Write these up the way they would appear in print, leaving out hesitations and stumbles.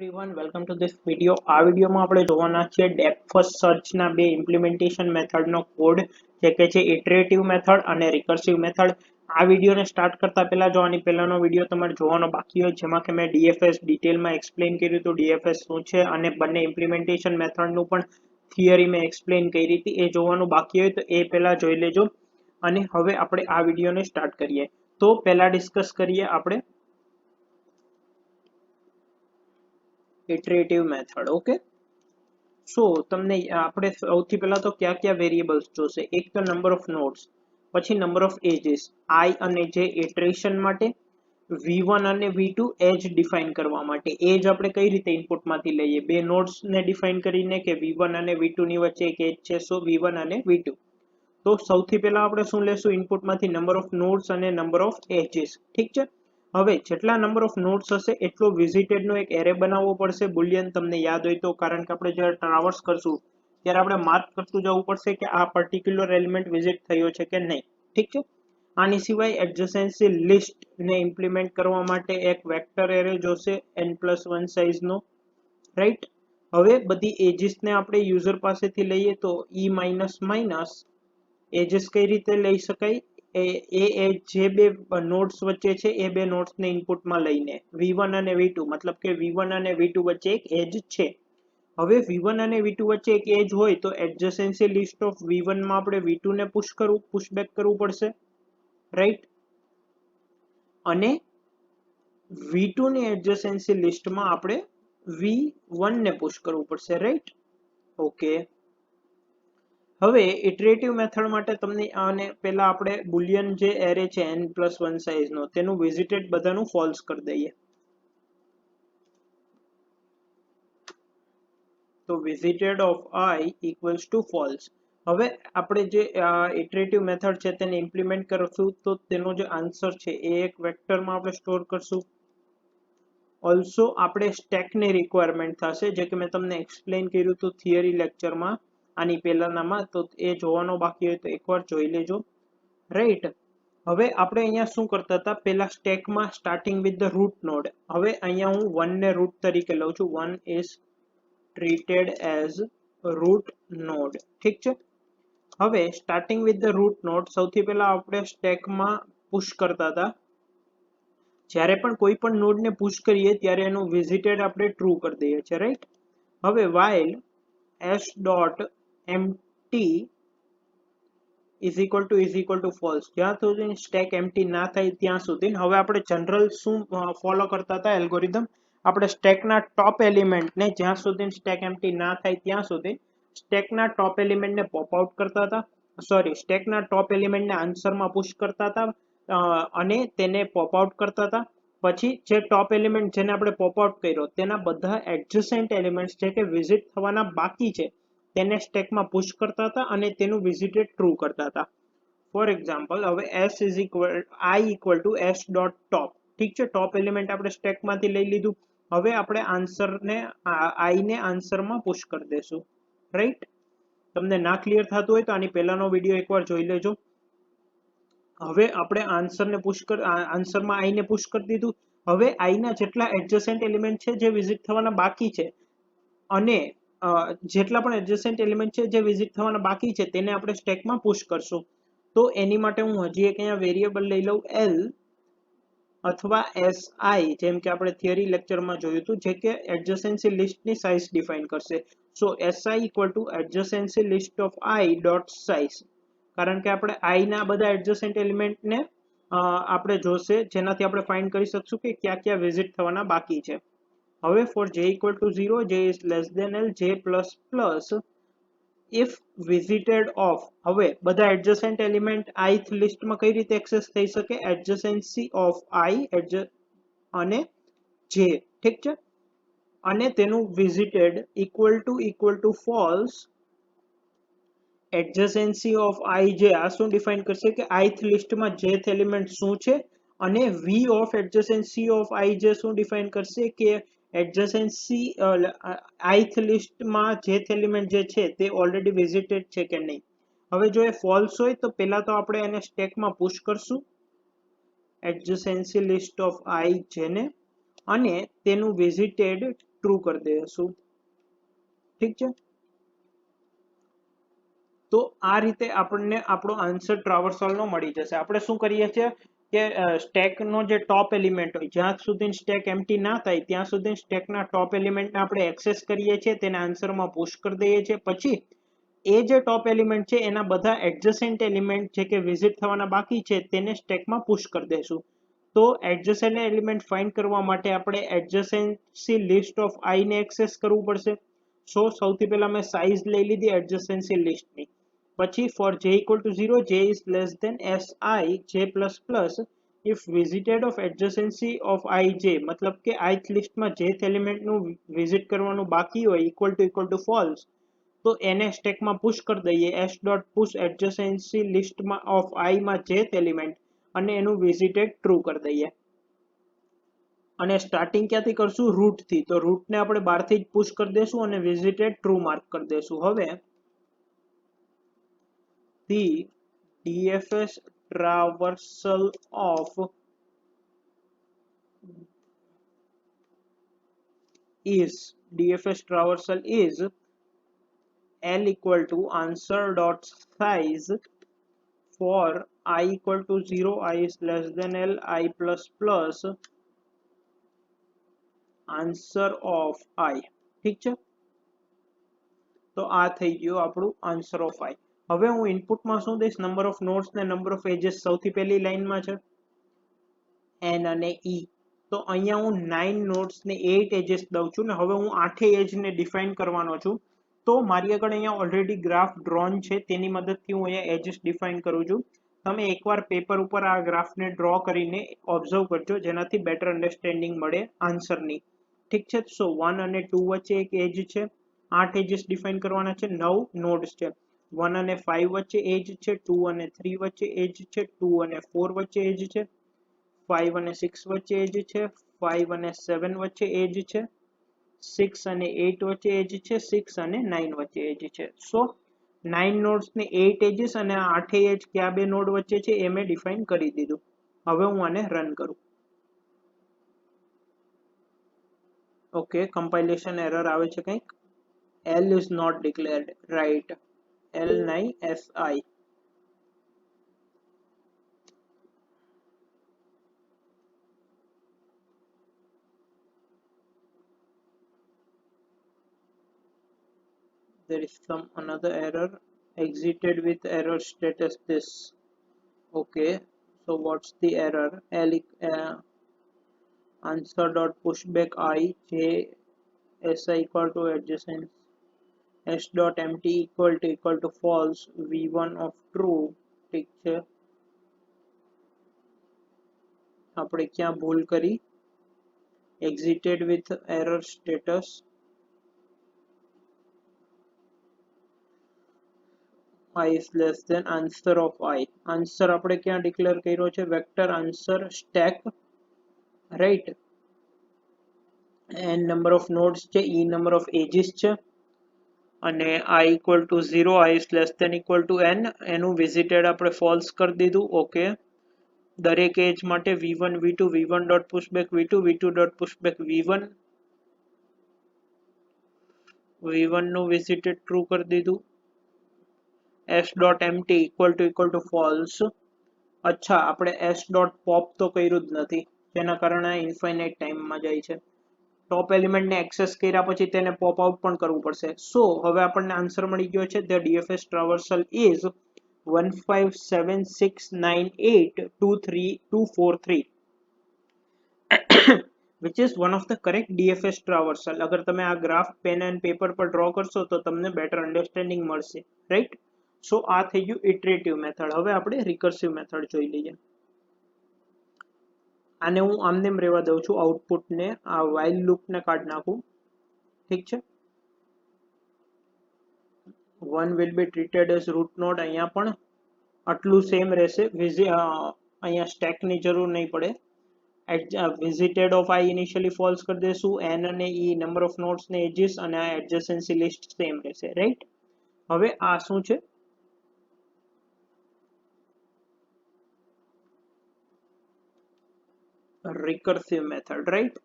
Everyone welcome to this video. આ વિડીયોમાં આપણે જોવાના છે ડેપ્થ ફર્સ્ટ સર્ચના બે ઇમ્પ્લિમેન્ટેશન મેથડનો કોડ, જે કે છે ઇટરેટિવ મેથડ અને રિકર્સિવ મેથડ. આ વિડીયોને સ્ટાર્ટ કરતા પહેલા જો આની પહેલાનો વિડીયો તમારે જોવાનો બાકી હોય, જેમાં કે મેં ડીએફએસ ડિટેલમાં એક્સપ્લેન કર્યું હતું, ડીએફએસ શું છે અને બંને ઇમ્પ્લિમેન્ટેશન મેથડનું પણ થિયરી મેં એક્સપ્લેન કરી હતી, એ જોવાનું બાકી હોય તો એ પહેલા જોઈ લેજો. અને હવે આપણે આ વિડીયોને સ્ટાર્ટ કરીએ. તો પહેલા ડિસ્કસ કરીએ આપણે ઇટરેટિવ મેથડ. ઓકે, સો તમને આપણે સૌથી પહેલા તો કયા કયા વેરિયેબલ્સ જોશે? એક તો નંબર ઓફ નોડ્સ, પછી નંબર ઓફ એજીસ, આઈ અને જે ઇટરેશન માટે, v1 અને v2 એજ ડિફાઇન કરવા માટે. એજ આપણે કઈ રીતે ઇનપુટમાંથી લઈએ? બે નોડ્સ ને ડિફાઇન કરીને કે v1 અને v2 ની વચ્ચે એક એજ છે, સો v1 અને v2. તો સૌથી પહેલા આપણે શું લેશું? ઇનપુટમાંથી નંબર ઓફ નોડ્સ અને નંબર ઓફ એજીસ. ઠીક છે. હવે જેટલા નંબર ઓફ નોડ્સ હશે એટલો વિઝિટેડ નો એક એરે બનાવવો પડશે, બુલિયન. તમને યાદ હોય તો, કારણ કે આપણે જ્યારે ટ્રાવર્સ કરશું ત્યારે આપણે માર્ક કરતું જવું પડશે કે આ પર્ટિક્યુલર એલિમેન્ટ વિઝિટ થયો છે કે નહીં. ઠીક છે. આની સિવાય એડજસન્સી લિસ્ટ ને ઇમ્પ્લિમેન્ટ કરવા માટે એક વેક્ટર એરે જોશે n+1 સાઇઝનો, રાઈટ. હવે બધી એજીસ ને આપણે યુઝર પાસેથી લઈએ તો એજીસ કઈ રીતે લઈ શકાય? જે બે નોડ્સ વચ્ચે છે એ બે નોડ્સ ને ઇનપુટમાં લઈને v1 અને v2, મતલબ કે v1 અને v2 વચ્ચે એક એજ છે. હવે v1 અને v2 વચ્ચે એક એજ હોય તો એડજસન્સી લિસ્ટ ઓફ v1 માં આપણે v2 ને પુશબેક કરવું પડશે, રાઈટ. અને v2 ની એડજસન્સી લિસ્ટમાં આપણે v1 ને પુશ કરવું પડશે, રાઈટ. ઓકે. હવે ઇટરેટિવ મેથડ માટે તમને આને પહેલા આપણે બુલિયન જે એરે છે n+1 સાઇઝનો, તેનું વિઝિટેડ બધાનું ફોલ્સ કરી દઈએ. તો visited of I equals to false. હવે આપણે જે ઇટરેટિવ મેથડ છે તેને ઇમ્પ્લિમેન્ટ કરશું તો તેનો જે આન્સર છે એ એક વેક્ટરમાં આપણે સ્ટોર કરશું. ઓલ્સો આપણે સ્ટેકની રિક્વાયરમેન્ટ થશે, જે કે મેં તમને એક્સપ્લેન કર્યું હતું થિયરી લેક્ચરમાં આની પહેલાનામાં, તો એ જોવાનો બાકી હોય તો એકવાર જોઈ લેજો, રાઈટ. હવે આપણે અહીંયા શું કરતા હતા? પહેલા સ્ટેકમાં starting with the root node. હવે અહીંયા હું 1 ને રૂટ તરીકે લઉં છું. 1 is treated as root node. ઠીક છે. હવે starting with the root node, સૌથી પહેલા આપણે સ્ટેકમાં પુશ કરતા હતા. જ્યારે પણ કોઈ પણ નોડ ને પુશ કરીએ ત્યારે એનું વિઝિટેડ આપણે ટ્રુ કરી દઈએ છીએ, રાઈટ. હવે while s.empty is equal to false, જ્યાં સુધી સ્ટેક એમ્પ્ટી ના થાય ત્યાં સુધી. હવે આપણે જનરલ શું ફોલો કરતા હતા એલ્ગોરિધમ? આપણે સ્ટેકના ટોપ એલિમેન્ટને જ્યાં સુધી સ્ટેક એમ્પ્ટી ના થાય ત્યાં સુધી સ્ટેકના ટોપ એલિમેન્ટને પોપ આઉટ કરતા હતા, સ્ટેકના ટોપ એલિમેન્ટને આન્સરમાં પુશ કરતા હતા અને તેને પોપ આઉટ કરતા હતા. પછી જે ટોપ એલિમેન્ટ જેને આપણે પોપ આઉટ કર્યો તેના બધા એડજસન્ટ એલિમેન્ટ્સ જે કે વિઝિટ થવાના બાકી છે તેને સ્ટેકમાં પુશ કરતા હતા અને તેનું વિઝિટેડ ટ્રુ કરતા હતા. ફોર એક્ઝામ્પલ, હવે i equal to s.top. ઠીક છે. ટોપ એલિમેન્ટ આપણે સ્ટેકમાંથી લઈ લીધું. હવે આપણે i ને આન્સરમાં પુશ કરી દેશું, રાઈટ. તમને ના ક્લિયર થતું હોય તો આની પહેલાનો વિડીયો એકવાર જોઈ લેજો. હવે આપણે આન્સરમાં i ને પુશ કરી દીધું. હવે i ના જેટલા એડજસન્ટ એલિમેન્ટ છે જે વિઝિટ થવાના બાકી છે, અને જેટલા પણ એડજસન્ટ એલિમેન્ટ છે જે વિઝિટ થવાના બાકી છે તેને આપણે સ્ટેકમાં પુશ કરશું. તો એની માટે હું હજી એક અહીંયા વેરિયેબલ લઈ લઉં l અથવા si, જેમ કે આપણે થિયરી લેક્ચરમાં જોયું હતું, જે કે એડજસન્સી લિસ્ટની સાઇઝ ડિફાઇન કરશે. સો si equal to adjacency list of I dot size, કારણ કે આપણે i ના બધા એડજસન્ટ એલિમેન્ટને આપણે જોશે, જેનાથી આપણે ફાઇન્ડ કરી શકશું કે ક્યાં ક્યાં વિઝિટ થવાના બાકી છે. હવે for j equal to 0, j is less than l, j plus plus if visited of. હવે બધા એડજસન્ટ એલિમેન્ટ ith લિસ્ટમાં કઈ રીતે એક્સેસ થઈ શકે? એડજસન્સી ઓફ i અને j, ઠીક છે. અને તેનું visited equal to false. Adjacency of i j આ શું ડિફાઇન કરશે કે ith લિસ્ટમાં jth એલિમેન્ટ શું છે, અને v of adjacency of i j શું ડિફાઇન કરશે કે એડજસન્સી ith લિસ્ટમાં jth એલિમેન્ટ જે છે તે ઓલરેડી વિઝિટેડ છે કે નહીં. હવે જો એ ફોલ્સ હોય તો પહેલા તો આપણે એને સ્ટેકમાં પુશ કરશું, એડજસન્સી લિસ્ટ ઓફ i j ને, અને તેનું વિઝિટેડ ટ્રુ કરી દઈશું. ઠીક છે, તો આ રીતે આપણને આપણો આન્સર ટ્રાવર્સલ નો મળી જશે. આપણે શું કરીએ છીએ કે સ્ટેક નો જે ટોપ એલિમેન્ટ હોય, જ્યાં સુધી સ્ટેક એમ્પ્ટી ના થાય ત્યાં સુધી સ્ટેકના ટોપ એલિમેન્ટને આપણે એક્સેસ કરીએ છીએ, તેને આન્સરમાં પુશ કરી દઈએ છીએ. પછી એ જે ટોપ એલિમેન્ટ છે એના બધા એડજસન્ટ એલિમેન્ટ જે કે વિઝિટ થવાના બાકી છે તેને સ્ટેકમાં પુશ કરી દઈશું. તો એડજસન્ટ એલિમેન્ટ ફાઇન્ડ કરવા માટે આપણે એડજસન્સી લિસ્ટ ઓફ આઈ ને એક્સેસ કરવું પડશે. સો સૌથી પહેલા મેં સાઇઝ લઈ લીધી એડજસન્સી લિસ્ટની. પછી for j equal to 0, j is less than si j plus plus if visited of adjacency of ij, મતલબ કે ith લિસ્ટમાં jth એલિમેન્ટનું વિઝિટ કરવાનું બાકી હોય equal to false, તો એને સ્ટેકમાં પુશ કરી દઈએ s ડોટ પુશ એડજસન્સી લિસ્ટમાં ઓફ i માં jth એલિમેન્ટ અને એનું વિઝિટેડ ટ્રુ કરી દઈએ. અને સ્ટાર્ટિંગ ક્યાંથી કરશું? રૂટ થી. તો રૂટ ને આપણે બહારથી જ પુશ કરી દેશું અને વિઝિટેડ ટ્રુ માર્ક કરી દેશું. હવે the DFS traversal of is L equal to answer dot size for I equal to 0, I is less than L, I plus plus answer of I. ઠીક છે, તો આ થઈ ગયું આપણું આન્સર ઓફ I. હવે હું ઇનપુટમાં શું દઈશ? નંબર ઓફ નોડ્સ ને નંબર ઓફ એजेस સૌથી પહેલી લાઈનમાં છે n અને e. તો અહીંયા હું 9 નોડ્સ ને 8 એजेस દઉં છું ને હવે હું 8 એજ ને ડિફાઇન કરવાનો છું. તો મારી આગળ અહીંયા ઓલરેડી ગ્રાફ ડ્રોન છે, તેની મદદથી હું અહીંયા એजेस ડિફાઇન કરું છું. તમે એકવાર પેપર ઉપર આ ગ્રાફને ડ્રો કરીને ઓબ્ઝર્વ કરજો, જેનાથી બેટર અન્ડરસ્ટેન્ડિંગ મળે આન્સરની. ઠીક છે, સો 1 અને 2 વચ્ચે એક એજ છે, 8 એजेस ડિફાઇન કરવાના છે, 9 નોડ્સ છે. 1 અને 5 વચ્ચે એજ છે, 2 અને 3 વચ્ચે એજ છે, 2 અને 4 વચ્ચે એજ છે, 5 અને 6 વચ્ચે એજ છે, 5 અને 7 વચ્ચે એજ છે, 6 અને 8 વચ્ચે એજ છે, 6 અને 9 વચ્ચે એજ છે. સો 9 નોડ્સ ને 8 એજીસ અને 8 એજ કયા બે નોડ વચ્ચે છે એ મેં ડિફાઇન કરી દીધું. હવે હું આને રન કરું. ઓકે, કમ્પાઇલેશન એરર આવે છે કંઈક. L is not declared, right? L9 SI. There is some another error. Exited with error status this. Okay, so what's the error? Answer dot pushback I j si equal to adjacent s dot empty equal to false v1 of true. ઠીક છે, આપણે ક્યાં ભૂલ કરી? exited with error status I is less than answer of I. Answer આપણે ક્યાં declare કર્યો છે? Vector answer stack, right. n number of nodes છે, e નંબર ઓફ એજીસ છે, અને I equal to 0, I is less than equal to n. એનું visited આપણે false કરી દીધું. ઓકે, દરેક એજ માટે v1 v2 v1 dot pushback v2 v2 dot pushback v1 v1 નું વિઝિટેડ ટ્રુ કરી દીધું. s dot empty equal to false. અચ્છા, આપણે s ડોટ પોપ તો કર્યું જ નથી, જેના કારણે ઇન્ફાઇનાઇટ ટાઈમમાં જાય છે. ટોપ એલિમેન્ટને એક્સેસ કર્યા પછી તેને પોપ આઉટ પણ કરવું પડશે. સો હવે આપણને આન્સર મળી ગયો છે. The ડીએફએસ traversal is 15769823243 which is one of the correct DFS traversal. અગર તમે આ ગ્રાફ પેન એન્ડ પેપર પર ડ્રો કરશો તો તમને બેટર અન્ડરસ્ટેન્ડિંગ મળશે, રાઈટ. સો આ થઈ ગયું ઇટરેટિવ મેથડ. હવે આપણે રિકર્સિવ મેથડ જોઈ લઈએ. આને હું આમનેમ રહેવા દઉં છું, આઉટપુટને આ while લૂપને કાઢી નાખું. ઠીક છે, 1 will be treated as root node. અહીંયા પણ આટલું સેમ રહેશે. અહીંયા સ્ટેકની જરૂર નહીં પડે. visited of I initially false કરી દેશું, n અને e number of nodes ને edges, અને આ adjacency list સેમ રહેશે, રાઈટ. હવે આ શું છે? recursive method, right?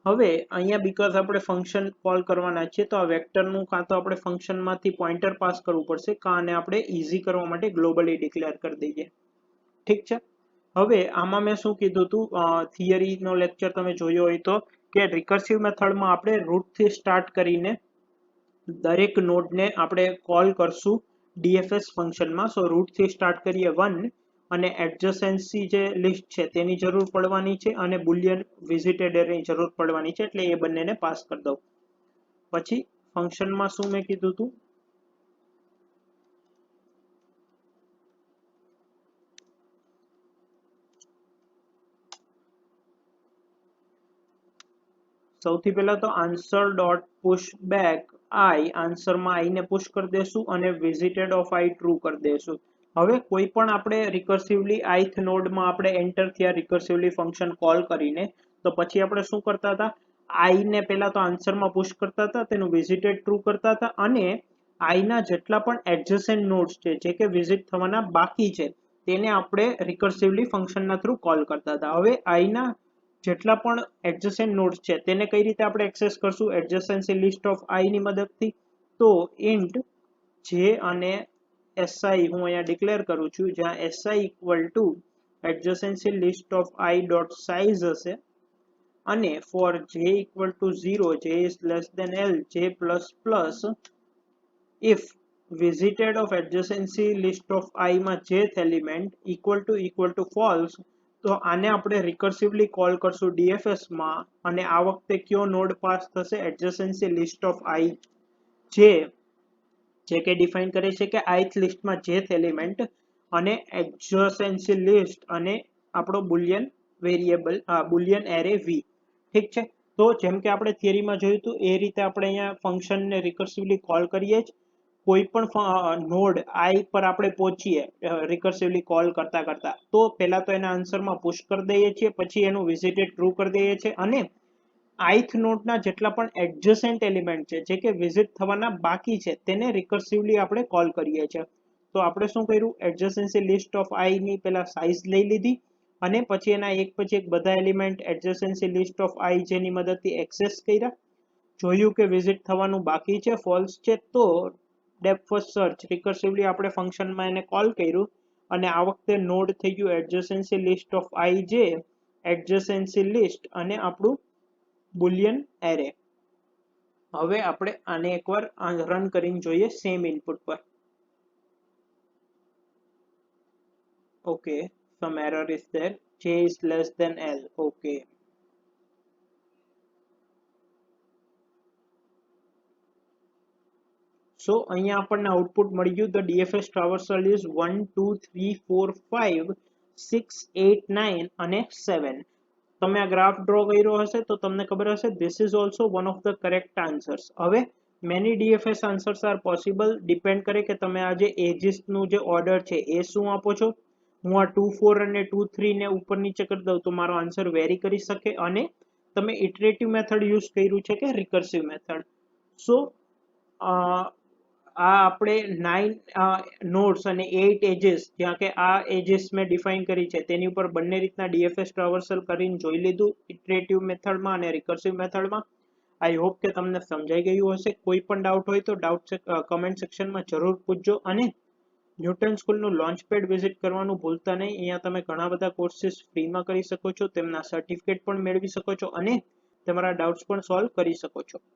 હવે અહીંયા બીકોઝ આપણે ફંક્શન કોલ કરવાના છે તો આ વેક્ટરનું કાં તો આપણે ફંક્શનમાંથી પોઇન્ટર પાસ કરવું પડશે કાં આને આપણે ઇઝી કરવા માટે ગ્લોબલી ડિક્લેર કરી દઈએ. ઠીક છે. હવે આમાં મેં શું કીધું હતું, થિયરીનો લેક્ચર તમે જોયો હોય તો, કે રિકર્સિવ મેથડમાં આપણે રૂટથી સ્ટાર્ટ કરીને દરેક નોડને આપણે કોલ કરશું ડીએફએસ ફંક્શનમાં. સો રૂટથી સ્ટાર્ટ કરીએ 1 અને એડજસન્સી જે લિસ્ટ છે તેની જરૂર પડવાની છે અને બુલિયન વિઝિટેડ એરેની જરૂર પડવાની છે, એટલે એ બંનેને પાસ કરી દઉં. પછી ફંક્શનમાં શું મેં કીધું હતું, સૌથી પહેલા તો આન્સર ડોટ પુશ બેક આઈ, આન્સરમાં આઈ ને પુશ કરી દેશું અને વિઝિટેડ ઓફ આઈ ટ્રુ કરી દેશું. હવે કોઈ પણ આપણે રિકર્સિવલી આઈથ નોડમાં આપણે એન્ટર થયા રિકર્સિવલી ફંક્શન કોલ કરીને, તો પછી આપણે શું કરતા હતા, આઈ ને પહેલા તો આન્સરમાં પુશ કરતા હતા, તેનું વિઝિટેડ ટ્રુ કરતા હતા અને આઈ ના જેટલા પણ એડજસન્ટ નોડ્સ છે જે કે વિઝિટ થવાના બાકી છે તેને આપણે રિકર્સિવલી ફંક્શનના થ્રુ કોલ કરતા હતા. હવે આઈ ના જેટલા પણ એડજસન્ટ નોડ્સ છે તેને કઈ રીતે આપણે એક્સેસ કરશું, એડજસન્સી લિસ્ટ ઓફ આઈ ની મદદથી. તો ઇન્ટ જે અને એસઆઈ હું અહીંયા ડિક્લેર કરું છું, જ્યાં SI equal to adjacency list of I dot size હશે અને for J equal to 0, J is less than L, J plus plus if visited of adjacency list of I માં jth element equal to false, તો આને આપણે રિકર્સિવલી call કરશું ડીએફએસ માં અને આ વખતે કયો નોડ પાસ થશે, adjacency list of I, જે કે ડિફાઇન કરે છે કે ith લિસ્ટમાં jth એલિમેન્ટ અને adjacency લિસ્ટ અને આપણો Boolean variable Boolean array v. ઠીક છે. તો જેમ કે આપણે થિયરીમાં જોયું હતું એ રીતે આપણે અહીંયા ફંક્શનને રિકર્સિવલી કોલ કરીએ જ. કોઈ પણ નોડ આઈ પર આપણે પહોંચીએ રિકર્સિવલી કોલ કરતા કરતા, તો પહેલા તો એના આન્સરમાં પુશ કરી દઈએ છીએ, પછી એનું વિઝિટેડ ટ્રુ કરી દઈએ છીએ અને ith નોડના જેટલા પણ એડજસન્ટ એલિમેન્ટ છે જે કે વિઝિટ થવાના બાકી છે તેને રિકર્સિવલી આપણે કોલ કરીએ છીએ. તો આપણે શું કર્યું, એડજસન્સી લિસ્ટ ઓફ આઈ ની પહેલા સાઇઝ લઈ લીધી અને પછી એના એક પછી એક બધા એલિમેન્ટ એડજસન્સી લિસ્ટ ઓફ આઈ જેની મદદથી એક્સેસ કર્યા, જોયું કે વિઝિટ થવાનું બાકી છે, ફોલ્સ છે, તો ડેપ્થ ફર્સ્ટ સર્ચ રિકર્સિવલી આપણે ફંક્શનમાં એને કોલ કર્યું અને આ વખતે નોડ થઈ ગયું એડજસન્સી લિસ્ટ ઓફ આઈ, જે એડજસન્સી લિસ્ટ અને આપણું બુલિયન એરે. હવે આપણે આને એકવાર રન કરીને જોઈએ સેમ ઇનપુટ પર. Okay, some error is there, j is less than l. Okay, so અહીંયા આપણને આઉટપુટ મળી ગયું, the DFS traversal is 1 2 3 4 5 6 8 9 અને 7. તમે આ ગ્રાફ ડ્રો કર્યો હશે તો તમને ખબર હશે this is also one of the correct answers. હવે many DFS answers are possible, depend કરે કે તમે આ જે એજીસ નું જે ઓર્ડર છે એ શું આપો છો. હું આ 2 4 અને 2 3 ને ઉપર નીચે કરી દઉં તો મારો આન્સર વેરી કરી શકે અને તમે ઇટરેટિવ મેથડ યુઝ કર્યું છે કે રિકર્સિવ મેથડ. સો આ આપણે 9 નોડ્સ અને 8 એજીસ, જ્યાં કે આ એજીસ મેં ડિફાઇન કરી છે તેની ઉપર બંને રીતના ડીએફએસ ટ્રાવર્સલ કરીને જોઈ લીધું, ઇટરેટિવ મેથડમાં અને રિકર્સિવ મેથડમાં. આઈ હોપ કે તમને સમજાઈ ગયું હશે. કોઈ પણ ડાઉટ હોય તો કમેન્ટ સેક્શનમાં જરૂર પૂછજો અને ન્યૂટન સ્કૂલનું લોન્ચપેડ વિઝિટ કરવાનું ભૂલતા નહીં. અહીંયા તમે ઘણા બધા કોર્સીસ ફ્રીમાં કરી શકો છો, તેમના સર્ટિફિકેટ પણ મેળવી શકો છો અને તમારા ડાઉટ્સ પણ સોલ્વ કરી શકો છો.